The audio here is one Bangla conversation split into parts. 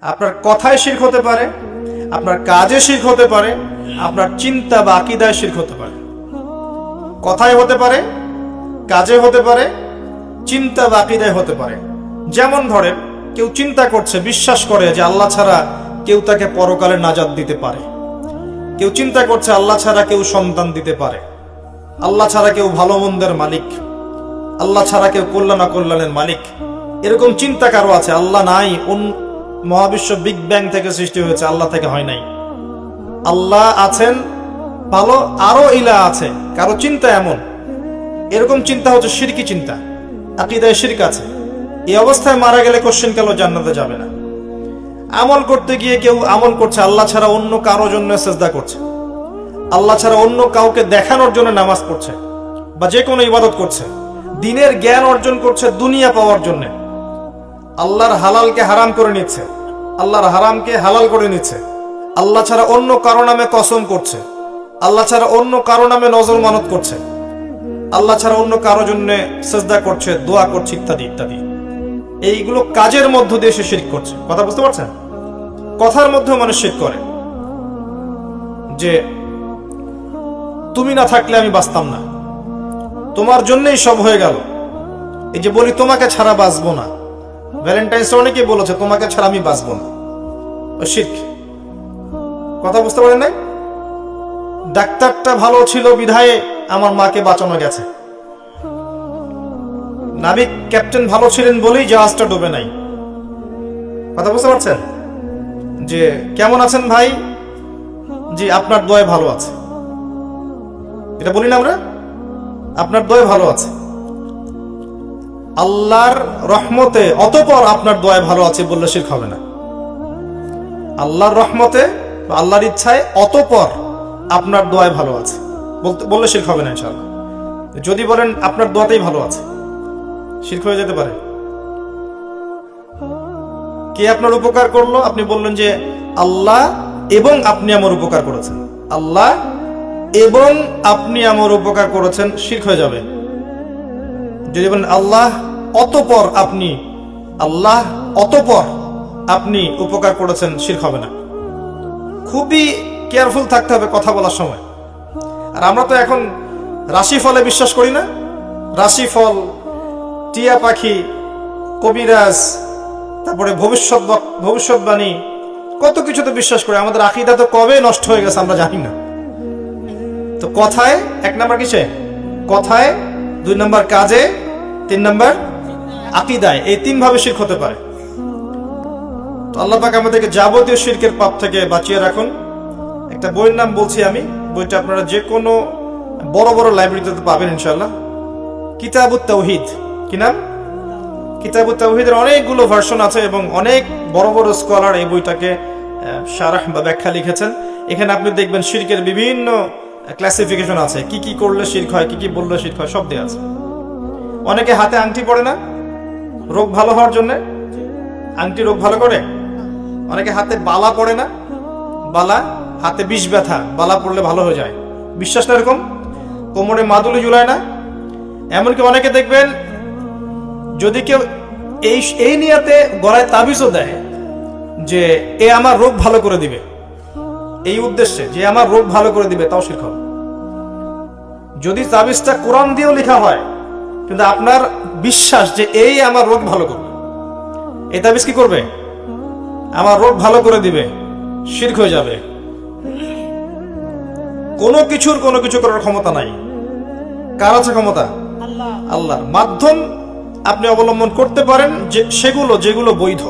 আপনার কথায় শিরক হতে পারে, আপনার কাজে শিরক হতে পারে, আপনার চিন্তা বা আকীদায় শিরক হতে পারে। কথায় হতে পারে, কাজে হতে পারে, চিন্তা বা আকীদায় হতে পারে। যেমন ধরেন, কেউ চিন্তা করছে, বিশ্বাস করে যে আল্লাহ ছাড়া কেউ তাকে পরকালে নাজাত দিতে পারে। কেউ চিন্তা করছে আল্লাহ ছাড়া কেউ সন্তান দিতে পারে, আল্লাহ ছাড়া কেউ ভালো মন্দের মালিক, আল্লাহ ছাড়া কেউ কল্যাণ অকল্যাণের মালিক। এরকম চিন্তা কারো আছে। আল্লাহ নাই, মহাবিশ্ব বিগ ব্যাং থেকে সৃষ্টি হয়েছে, আল্লাহ থেকে হয় নাই। আল্লাহ আছেন ভালো, আরো ইলা আছে। কারো চিন্তা এমন, এরকম চিন্তা হচ্ছে শিরকি চিন্তা, আকীদায় শিরক আছে। এই অবস্থায় মারা গেলে কোশ্চেন কালো জান্নাতে যাবে না। আমল করতে গিয়ে কেউ আমল করছে, আল্লাহ ছাড়া অন্য কারো জন্য সেজদা করছে, আল্লাহ ছাড়া অন্য কাউকে দেখানোর জন্য নামাজ পড়ছে বা যে কোনো ইবাদত করছে, দিনের জ্ঞান অর্জন করছে দুনিয়া পাওয়ার জন্য। আল্লাহর হালালকে হারাম করে নিচ্ছে, আল্লাহর হারামকে হালাল করে নিচ্ছে। আল্লাহ ছাড়া অন্য কারো নামে কসম করছে, আল্লাহ ছাড়া অন্য কারো নামে নজর মানত করছে, আল্লাহ ছাড়া অন্য কারো জন্য সেজদা করছে, দোয়া করছে, ইত্যাদি ইত্যাদি। এইগুলো কাজের মধ্য দিয়ে সে শিরক করছে। কথা বুঝতে পারছেন? কথার মধ্যেও মানুষ শিরক করে, যে তুমি না থাকলে আমি বাঁচতাম না, তোমার জন্যই সব হয়ে গেল। এই যে বলি তোমাকে ছাড়া বাঁচবো না, ভ্যালেন্টাইন্স অনেকে বলেছে তোমাকে ছাড়া আমি বাঁচবো না, ও শিরক। কথা বুঝতে পারেন নাই? ডাক্তারটা ভালো ছিল বিধায়ে আমার মাকে বাঁচানো গেছে, নাবিক ক্যাপ্টেন ভালো ছিলেন বলেই জাহাজটা ডুবে নাই। কথা বুঝতে পারছেন? যে কেমন আছেন ভাই? জি আপনার দোয়ায় ভালো আছে। এটা বলি না আমরা, আপনার দোয়ায় ভালো আছে। আল্লাহর রহমতে অতঃপর আপনার দোয়ায় ভালো আছে বললে শিরক হবে না। আল্লাহর রহমতে বা আল্লাহর ইচ্ছায় অতঃপর আপনার দোয়ায় ভালো আছে বললে শিরক হবে না ইনশাআল্লাহ। যদি বলেন আপনার দোয়াতেই ভালো আছে, শিরক হয়ে যেতে পারে। কে আপনার উপকার করলো? আপনি বললেন যে আল্লাহ এবং আপনি আমার উপকার করেছেন, আল্লাহ এবং আপনি আমার উপকার করেছেন, শিরক হয়ে যাবে। যদি বলেন আল্লাহ অতঃপর আপনি, আল্লাহ অতঃপর আপনি উপকার করেছেন, শিরক হবে না। খুবই কেয়ারফুল থাকতে হবে কথা বলার সময়। আর আমরা তো এখন রাশিফলে বিশ্বাস করি না? রাশিফল, টিয়া পাখি, কবিরাজ, তারপরে ভবিষ্যৎবাণী, কত কিছুতে বিশ্বাস করি। আমাদের আকীদা তো কবে নষ্ট হয়ে গেছে আমরা জানি না। তো কথায় এক নাম্বার কিসে? কথায়, দুই নাম্বার কাজে, তিন নাম্বার আকীদায়। এই তিন ভাবে শিরক হতে পারে। তো আল্লাহ পাক আমাদেরকে যাবতীয় শিরকের পাপ থেকে বাঁচিয়ে রাখুন। একটা বইয়ের নাম বলছি আমি, বইটা আপনারা যে কোনো বড় বড় লাইব্রেরিতে পাবেন ইনশাআল্লাহ। কিতাবুত তাওহীদ। কি নাম? কিতাবুত তাওহীদের অনেকগুলো ভার্সন আছে এবং অনেক বড় বড় স্কলার এই বইটাকে শারাহ বা ব্যাখ্যা লিখেছেন। এখানে আপনি দেখবেন শিরকের বিভিন্ন ক্লাসিফিকেশন আছে, কি কি করলে শিরক হয়, কি কি বললে শিরক হয়, সব দেয়া আছে। অনেকে হাতে আংটি পড়ে না রোগ ভালো হওয়ার জন্য, আংটি রোগ ভালো করে। অনেকে হাতে বালা পড়ে না, বালা, হাতে বিষ ব্যথা, বালা পড়লে ভালো হয়ে যায়। বিশ্বাস না এরকম? কোমরে মাদুলি ঝুলায় না। এমনকি অনেকে দেখবেন যদি কেউ এই নিয়াতে গলায় তাবিজও দেয় যে এ আমার রোগ ভালো করে দিবে, এই উদ্দেশ্যে যে আমার রোগ ভালো করে দিবে, তাও শিরক হবে। যদি তাবিজটা কোরআন দিয়েও লেখা হয় কিন্তু আপনার বিশ্বাস যে এই আমার রোগ ভালো করবে, এই তাবিজ কি করবে? আমার রোগ ভালো করে দিবে, শিরক হয়ে যাবে। কোনো কিছু করার ক্ষমতা নাই। কার আছে ক্ষমতা? আল্লাহর। মাধ্যম আপনি অবলম্বন করতে পারেন যে সেগুলো যেগুলো বৈধ।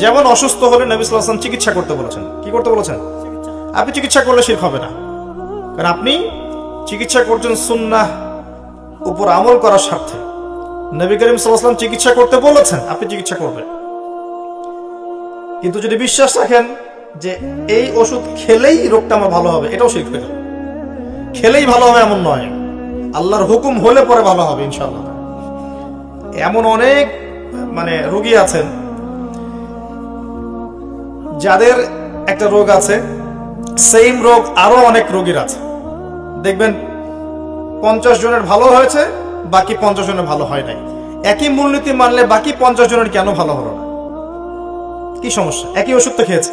যেমন অসুস্থ হলে নবী সাল্লাল্লাহু আলাইহি ওয়াসাল্লাম চিকিৎসা করতে বলেছেন। কি করতে বলেছেন? আপনি চিকিৎসা করলে শিরক হবে না, কারণ আপনি চিকিৎসা করছেন সুন্নাহ উপর আমল করার স্বার্থে। নবী করিম সাল্লাল্লাহু আলাইহি ওয়াসাল্লাম চিকিৎসা করতে বলেছেন, আপনি চিকিৎসা করবেন। কিন্তু যদি বিশ্বাস রাখেন যে এই ওষুধ খেলেই রোগটা আমার ভালো হবে, এটাও শিরক হয়ে যাবে। খেলেই ভালো হবে এমন নয়, আল্লাহর হুকুম হলে পরে ভালো হবে ইনশাআল্লাহ। এমন অনেক রোগী আছেন যাদের একটা রোগ আছে, সেম রোগ আরো অনেক রোগীর আছে। দেখবেন 50 জনের ভালো হয়েছে, বাকি 50 জনের ভালো হয় নাই। একই মূলনীতি মানলে বাকি 50 জনের কেন ভালো হলো না? কি সমস্যা? একই ওষুধ তো খেয়েছে।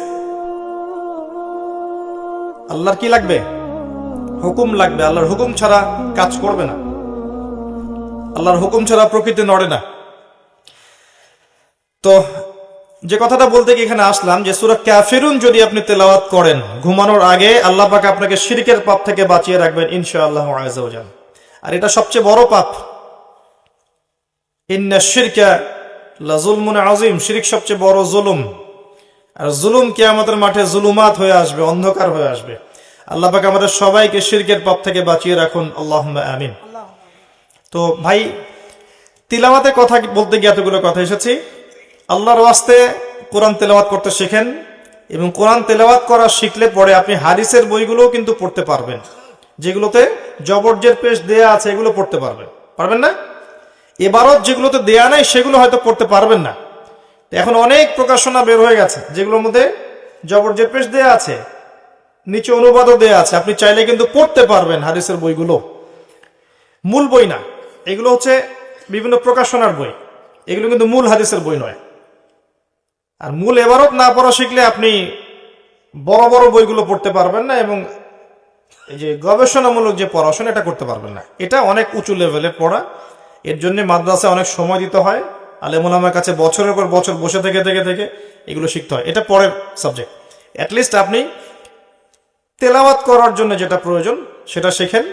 আল্লাহর কি লাগবে? হুকুম লাগবে। আল্লাহর হুকুম ছাড়া কাজ করবে না। আল্লাহর হুকুম ছাড়া প্রকৃতি নড়ে না। তো যে কথাটা বলতে গিয়ে এখানে আসলাম যে সূরা কাফিরুন যদি আপনি তেলাওয়াত করেন ঘুমানোর আগে, আল্লাহ পাক আপনাকে শিরকের পাপ থেকে বাঁচিয়ে রাখবেন ইনশাআল্লাহ আযজা ওয়া জাল। আর এটা সবচেয়ে বড় পাপ। ইন্না শিরকা লাযুলমুন আযীম, শিরক সবচেয়ে বড় জুলুম। আর জুলুম কিয়ামতের মাঠে জুলুমাত হয়ে আসবে, অন্ধকার হয়ে আসবে। আল্লাহ পাক আমাদের সবাইকে শিরকের পাপ থেকে বাঁচিয়ে রাখুন, আল্লাহুম্মা আমিন। তো ভাই, তিলাওয়াতের কথা বলতে গিয়ে এতগুলো কথা এসেছি। আল্লাহর ওয়াস্তে কোরআন তেলাওয়াত করতে শেখেন, এবং কোরআন তেলাওয়াত করা শিখলে পরে আপনি হাদিসের বইগুলোও কিন্তু পড়তে পারবেন, যেগুলোতে জবরজের পেশ দেয়া আছে এগুলো পড়তে পারবেন না? এবারত যেগুলোতে দেয়া নাই সেগুলো হয়তো পড়তে পারবেন না। এখন অনেক প্রকাশনা বের হয়ে গেছে যেগুলোর মধ্যে জবরজের পেশ দেয়া আছে, নিচে অনুবাদও দেয়া আছে, আপনি চাইলে কিন্তু পড়তে পারবেন হাদিসের বইগুলো। মূল বই না, এগুলো হচ্ছে বিভিন্ন প্রকাশনার বই, এগুলো কিন্তু মূল হাদিসের বই নয়। আর মূল এবারত না পড়া শিখলে আপনি বড় বড় বইগুলো পড়তে পারবেন না, এবং এই যে গবেষণামূলক যে পড়াশোনা এটা করতে পারবেন না। এটা অনেক উঁচু লেভেলের পড়া, এর জন্য মাদ্রাসায় অনেক সময় দিতে হয়, আলেম ওলামার কাছে বছরের পর বছর বসে থেকে এগুলো শিখতে হয়। এটা পরের সাবজেক্ট। অ্যাটলিস্ট আপনি তেলাওয়াত করার জন্য যেটা প্রয়োজন সেটা শেখেন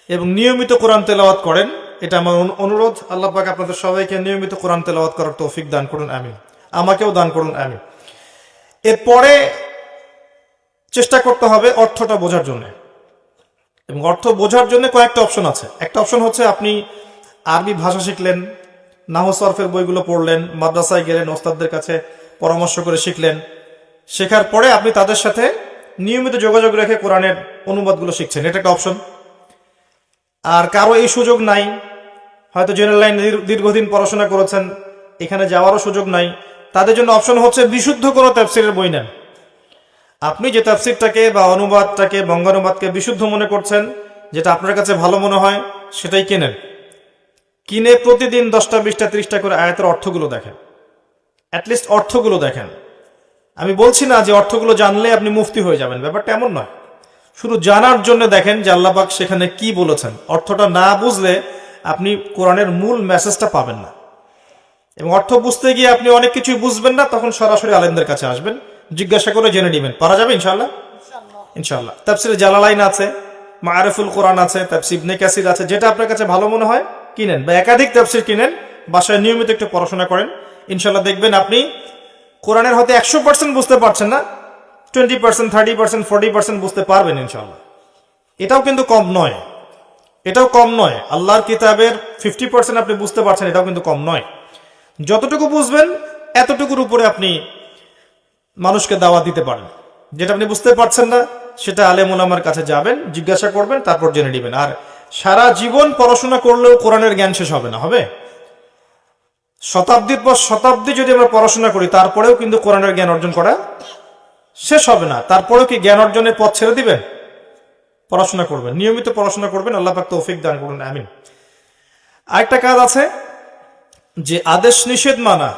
এবং নিয়মিত কোরআন তেলাওয়াত করেন। এটা আমার অনুরোধ। আল্লাহ পাক আপনাদের সবাইকে নিয়মিত কোরআন তেলাওয়াত করার তৌফিক দান করুন, আমিন। আমাকেও দান করুন, আমিন। এরপরে চেষ্টা করতে হবে অর্থটা বোঝার জন্য, এবং অর্থ বোঝার জন্য কয়েকটা অপশন আছে। একটা অপশন হচ্ছে আপনি আরবি ভাষা শিখলেন, নাহু সরফের বইগুলো পড়লেন, মাদ্রাসায় গেলেন, ওস্তাদদের কাছে পরামর্শ করে শিখলেন। শেখার পরে আপনি তাদের সাথে নিয়মিত যোগাযোগ রেখে কোরআনের অনুবাদগুলো শিখছেন, এটা একটা অপশন। আর কারো এই সুযোগ নাই, হয়তো জেনারেল লাইন দীর্ঘদিন পড়াশোনা করেছেন, এখানে যাওয়ারও সুযোগ নাই, তাদের জন্য অপশন হচ্ছে বিশুদ্ধ কোনো তাফসিরের বই নেন। আপনি যে তাফসিরটাকে বা অনুবাদটাকে, বঙ্গানুবাদকে বিশুদ্ধ মনে করছেন, যেটা আপনার কাছে ভালো মনে হয় সেটাই কেনেন। কিনে প্রতিদিন 10টা 20টা 30টা করে আয়াতের অর্থগুলো দেখেন, অ্যাটলিস্ট অর্থগুলো দেখেন। আমি বলছি না যে অর্থগুলো জানলে আপনি মুফতি হয়ে যাবেন, ব্যাপারটা এমন নয়। শুধু জানার জন্য দেখেন যে আল্লাহ পাক সেখানে কি বলেছেন। অর্থটা না বুঝলে আপনি কোরআনের মূল মেসেজটা পাবেন না, এবং অর্থ বুঝতে গিয়ে আপনি অনেক কিছুই বুঝবেন না। তখন সরাসরি আলেমদের কাছে আসবেন, জিজ্ঞাসা করে জেনে নেবেন, পারা যাবে ইনশাআল্লাহ। ইনশাআল্লাহ তাফসিরে জালালাইন আছে, মাআরিফুল কোরআন আছে, তাফসির ইবনে কাসির আছে, যেটা আপনার কাছে ভালো মনে হয় কিনেন, বা একাধিক তাফসির কিনেন, বাসায় নিয়মিত একটু পড়াশোনা করেন। ইনশাআল্লাহ দেখবেন আপনি কোরআনের হয়তো 100% বুঝতে পারছেন না, 20%, 30%, 40% বুঝতে পারবেন ইনশাআল্লাহ। এটাও কিন্তু কম নয়, এটাও কম নয়। আল্লাহর কিতাবের 50% আপনি বুঝতে পারছেন, এটাও কিন্তু কম নয়। যতটুকু বুঝবেন এতটুকুর উপরে আপনি মানুষকে দাওয়াত দিতে পারেন। যেটা আপনি বুঝতে পারছেন না সেটা আলেম ওলামার কাছে যাবেন, জিজ্ঞাসা করবেন, তারপর জেনে নেবেন। আর সারা জীবন পড়াশোনা করলেও কোরআনের জ্ঞান শেষ হবে না, হবে? শতাব্দীর পর শতাব্দী যদি আমরা পড়াশোনা করি তারপরেও কিন্তু কোরআনের জ্ঞান অর্জন করা শেষ হবে না। তারপরেও কি জ্ঞান অর্জনের পথ ছেড়ে দিবেন? পড়াশোনা করবেন, নিয়মিত পড়াশোনা করবেন। আল্লাহ পাক তৌফিক দান করুন, আমিন। আরেকটা কাজ আছে যে আদেশ নিষেধ মানা।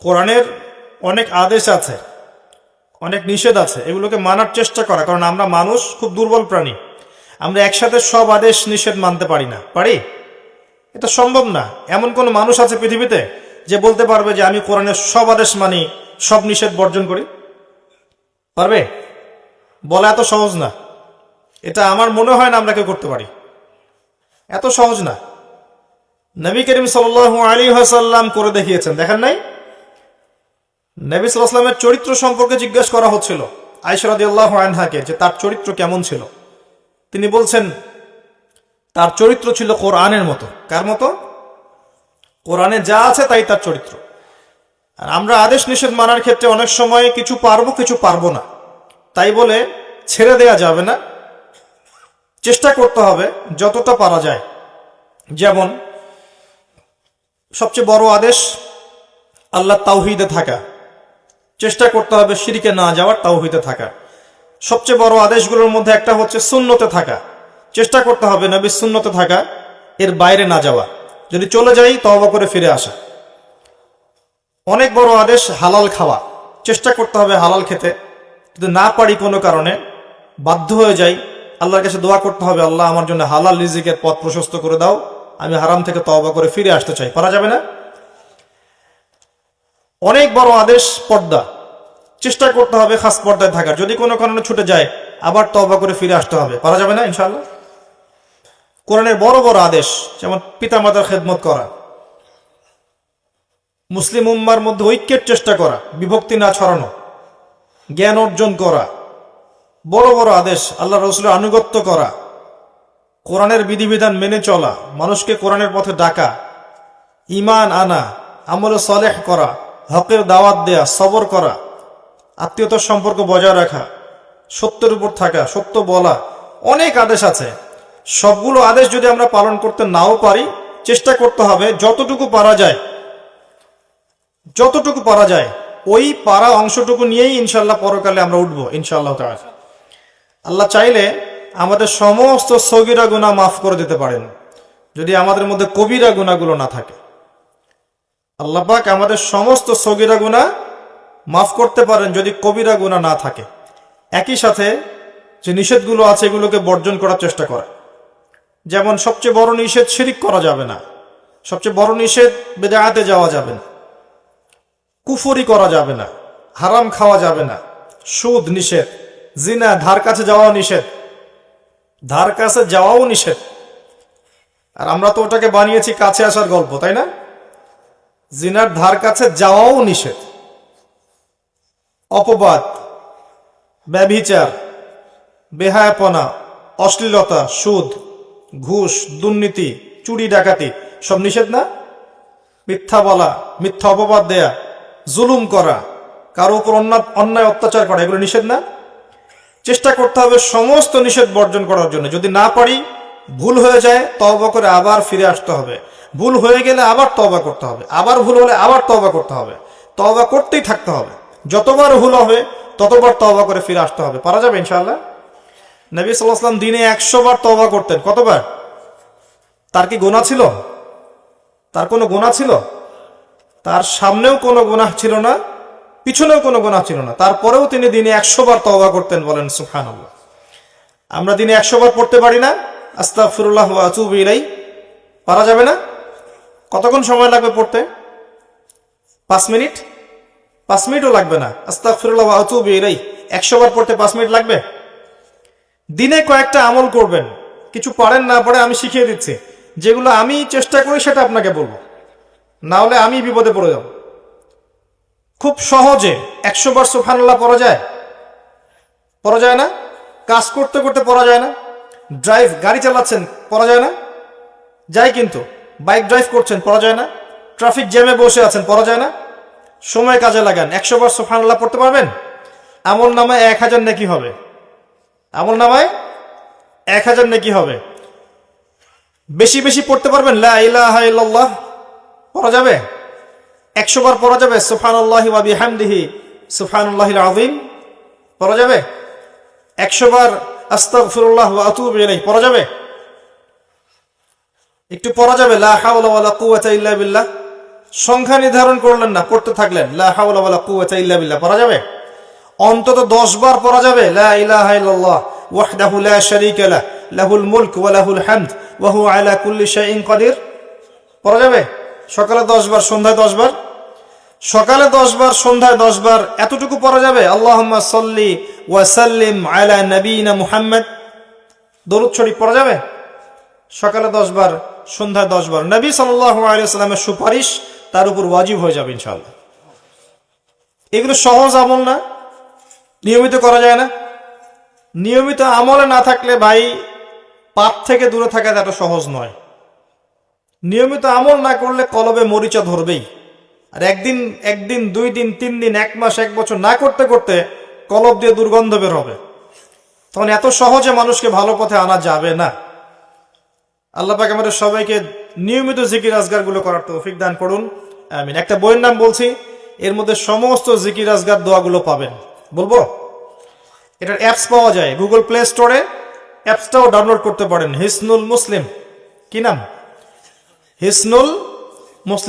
কোরআনের অনেক আদেশ আছে, অনেক নিষেধ আছে, এগুলোকে মানার চেষ্টা করা। কারণ আমরা মানুষ খুব দুর্বল প্রাণী, আমরা একসাথে সব আদেশ নিষেধ মানতে পারি না। পারি? এটা সম্ভব না। এমন কোন মানুষ আছে পৃথিবীতে যে বলতে পারবে যে আমি কোরআনের সব আদেশ মানি, সব নিষেধ বর্জন করি? পারবে? বলা এত সহজ না। এটা আমার মনে হয় না আমরা কেউ করতে পারি, এত সহজ না। নবী করিম সাল্লাল্লাহু আলাইহি ওয়াসাল্লাম করে দেখিয়েছেন, দেখেন নাই? নবী সাল্লাল্লাহু আলাইহি ওয়াসাল্লামের চরিত্র সম্পর্কে জিজ্ঞেস করা হচ্ছিল আয়েশা রাদিয়াল্লাহু আনহাকে, যে তার চরিত্র কেমন ছিল। তিনি বলছেন তার চরিত্র ছিল কোরআনের মতো। কার মতো? কোরআনে যা আছে তাই তার চরিত্র। আর আমরা আদেশ নিষেধ মানার ক্ষেত্রে অনেক সময় কিছু পারবো কিছু পারবো না, তাই বলে ছেড়ে দেয়া যাবে না, চেষ্টা করতে হবে যতটা পারা যায়। যেমন সবচেয়ে বড় আদেশ আল্লাহ তাওহীদে থাকা, চেষ্টা করতে হবে শিরকে না যাওয়ার, তাওহীদে থাকা। সবচেয়ে বড় আদেশগুলোর মধ্যে একটা হচ্ছে সুন্নতে থাকা, চেষ্টা করতে হবে নবীর সুন্নতে থাকা, এর বাইরে না যাওয়া। যদি চলে যাই তওবা করে ফিরে আসা। অনেক বড় আদেশ হালাল খাওয়া, চেষ্টা করতে হবে হালাল খেতে। যদি না পারি কোনো কারণে, বাধ্য হয়ে যাই, আল্লাহর কাছে দোয়া করতে হবে, আল্লাহ আমার জন্য হালাল রিজিকের পথ প্রশস্ত করে দাও, আমি হারাম থেকে তওবা করে ফিরে আসতে চাই। পারা যাবে না? অনেক বড় আদেশ পর্দা, চেষ্টা করতে হবে খাস পর্দায় থাকার। যদি কোনো কারণে ছুটে যায়, আবার তওবা করে ফিরে আসতে হবে। পারা যাবে না ইনশাআল্লাহ? কোরআনের বড় বড় আদেশ, যেমন পিতামাতার খেদমত করা, মুসলিম উম্মার মধ্যে ঐক্যের চেষ্টা করা, বিভক্তি না ছড়ানো, জ্ঞান অর্জন করা, বড় বড় আদেশ, আল্লাহ রসুলের আনুগত্য করা, কোরআনের বিধিবিধান মেনে চলা, মানুষকে কোরআনের পথে ডাকা, ঈমান আনা, আমলে সালেহ করা, হকের দাওয়াত দেয়া, সবর করা, আত্মীয়তার সম্পর্ক বজায় রাখা, সত্যের উপর থাকা, সত্য বলা, অনেক আদেশ আছে। সবগুলো আদেশ যদি আমরা পালন করতে নাও পারি, চেষ্টা করতে হবে যতটুকু পারা যায় ওই পারা অংশটুকু নিয়েই ইনশাল্লাহ পরকালে আমরা উঠবো ইনশাআল্লাহ তাআলা। আল্লাহ চাইলে আমাদের সমস্ত সগীরা গুনাহ মাফ করে দিতে পারেন, যদি আমাদের মধ্যে কবিরা গুনাহগুলো না থাকে। আল্লাহ পাক আমাদের সমস্ত সগীরা গুনাহ মাফ করতে পারেন যদি কবিরা গুনাহ না থাকে। একই সাথে যে নিষেধগুলো আছে এগুলোকে বর্জন করার চেষ্টা করা। যেমন সবচেয়ে বড় নিষেধ শিরিক করা যাবে না, সবচেয়ে বড় নিষেধ বিদআতে যাওয়া যাবে না, কুফরি করা যাবে না, হারাম খাওয়া যাবে না, সুদ নিষেধ, জিনা ধার কাছে যাওয়া নিষেধ, ধার কাছে যাওয়াও নিষেধ। আর আমরা তো ওটাকে বানিয়েছি কাছে আসার গল্প, তাই না? জিনার ধার কাছে যাওয়াও নিষেধ। অপবাদ, ব্যভিচার, বেহায়াপনা, অশ্লীলতা, সুদ, ঘুষ, দুর্নীতি, চুরি ডাকাতি সব নিষেধ না? মিথ্যা বলা, মিথ্যা অপবাদ দেয়া, জুলুম করা, কারো উপর অন্যায় অত্যাচার করা, এগুলো নিষেধ না? চেষ্টা করতে হবে সমস্ত নিষেধ বর্জন করার জন্য। যদি না পারি, ভুল হয়ে যায়, তওবা করে আবার ফিরে আসতে হবে। ভুল হয়ে গেলে আবার তওবা করতে হবে, আবার ভুল হলে আবার তওবা করতে হবে, তওবা করতেই থাকতে হবে। যতবার ভুল হবে ততবার তওবা করে ফিরে আসতে হবে। পারা যাবে ইনশাআল্লাহ? নবী সাল্লাল্লাহু আলাইহি ওয়াসাল্লাম দিনে 100 বার তওবা করতেন। কতবার? তার কি গুনাহ ছিল? তার কোনো গুনাহ ছিল? তার সামনেও কোনো গুনাহ ছিল না, পিছনেও কোনো গুনাহ ছিল না, তারপরেও তিনি দিনে 100 বার তওবা করতেন। বলেন সুবহানাল্লাহ। আমরা দিনে 100 বার পড়তে পারি না আস্তাগফিরুল্লাহ ওয়া আতুবু ইলাই? পারা যাবে না? কতক্ষণ সময় লাগবে পড়তে? 5 মিনিট? 5 মিনিটও লাগবে না। আস্তাগফিরুল্লাহ ওয়া আতুবু ইলাই 100 বার পড়তে 5 মিনিট লাগবে? দিনে কয়েকটা আমল করবেন, কিছু পারেন না পারে আমি শিখিয়ে দিচ্ছি, যেগুলো আমি চেষ্টা করি সেটা আপনাকে বলবো, না হলে আমি বিপদে পড়ে যাব। খুব সহজে 100 বার সুবহানাল্লাহ পড়া যায়? পড়া যায় না? কাজ করতে করতে পড়া যায় না? গাড়ি চালাচ্ছেন পড়া যায় না? যায়, কিন্তু বাইক ড্রাইভ করছেন পড়া যায় না? ট্রাফিক জ্যামে বসে আছেন পড়া যায় না? সময় কাজে লাগান, 100 বার সুবহানাল্লাহ পড়তে পারবেন? আমল নামায় 1000 নেকি হবে। আমল নামায় 1000 নেকি হবে। বেশি বেশি পড়তে পারবেন? লা ইলাহা ইল্লাল্লাহ পড়া যাবে? 100 বার পড়া যাবে? সুবহানাল্লাহি ওয়া বিহামদিহি সুবহানাল্লাহিল আযীম পড়া যাবে? 100 বার আস্তাগফিরুল্লাহ ওয়া আতুবু ইলাইহি পড়া যাবে? একটু পড়া যাবে লা হাওলা ওয়ালা কুওয়াতা ইল্লা বিল্লাহ? সংখ্যা নির্ধারণ করলেন না, পড়তে থাকলেন লা হাওলা ওয়ালা কুওয়াতা ইল্লা বিল্লাহ, পড়া যাবে? অন্তত 10 বার পড়া যাবে লা ইলাহা ইল্লাল্লাহ ওয়াহদাহু লা শারীকা লাহু লাহুল মুলক ওয়া লাহুল হামদ ওয়া হুয়া আলা কুল্লি শাইইন কাদির পড়া যাবে? সকালে 10 বার, সন্ধ্যায় 10 বার। সকালে 10 বার, সন্ধ্যায় 10 বার, এতটুকু পড়া যাবে? আল্লাহুম্মা সাল্লি ওয়া সাল্লিম আলা নবিয়িনা মুহাম্মদ দরুদ শরীফ পড়া যাবে? সকালে 10 বার, সন্ধ্যায় 10 বার। নবী সাল্লাল্লাহু আলাইহি ওয়াসাল্লামের সুপারিশ তার উপর ওয়াজিব হয়ে যাবে ইনশাআল্লাহ। এগুলো সহজ আমল না? নিয়মিত করা যায় না? নিয়মিত আমলে না থাকলে ভাই, পাপ থেকে দূরে থাকা এত সহজ নয়। নিয়মিত আমল না করলে কলবে মরিচা ধরবেই। আর একদিন 2 দিন 3 দিন 1 মাস 1 বছর না করতে করতে কলব দিয়ে দুর্গন্ধ বের হবে। তখন এত সহজে মানুষকে ভালো পথে আনা যাবে না। আল্লাহ পাক আমাদের সবাইকে নিয়মিত জিকির আজগার গুলো করার তৌফিক দান করুন, আমিন। একটা বইয়ের নাম বলছি, এর মধ্যে সমস্ত জিকির আজগার দোয়াগুলো পাবেন। বলবো? এটার অ্যাপস পাওয়া যায় গুগল প্লে স্টোরে, অ্যাপসটাও ডাউনলোড করতে পারেন। হিসনুল মুসলিম। কি নাম? হিসনুল মুসলিম।